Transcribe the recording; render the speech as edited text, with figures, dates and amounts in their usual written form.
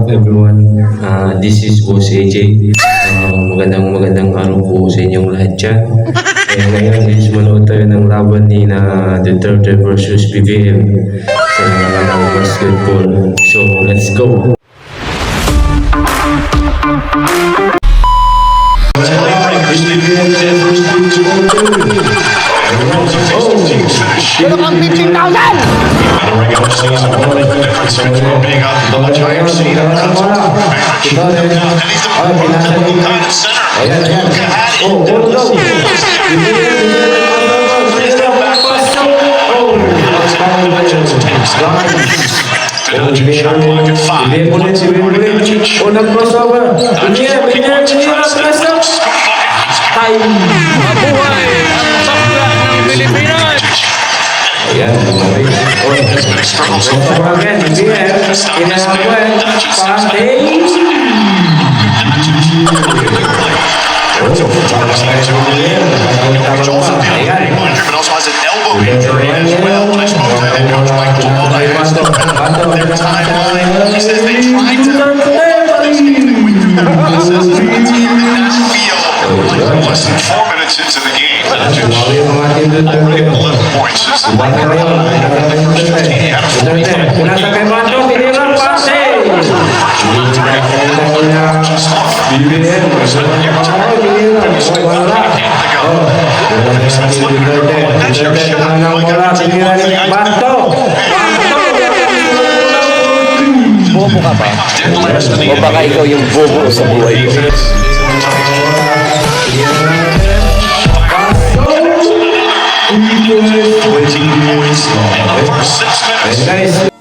up everyone? This is Boss AJ. Magandang araw po sa inyong lahat dyan. Ngayon is manood tayo ng laban ni na Duterte versus BBM sa larangang basketball. So let's go! Look on 15,000! The regular season, only the difference between being on the much higher seed and and he's the prototypical kind of center. Luka had it. Doncic shot clock at 5. Mabuhay ang bakla ng Pilipinas! Ayan, okay. Has been a struggle so far. Stop this man. Doncic steps back. He's also dealing with ankle injury, but also has an elbow injury as well. When I spoke to head coach Mike Malone, I asked him about their timeline. He says they tried to this game. They went through their process. The team did not feel less than 4 minutes into the game. Doncic already with 11 points. It's like they're on the first 15. He had a 40. Bobo ka ba? O baka ikaw yung bobo sa buhay ko? In the first 6 minutes.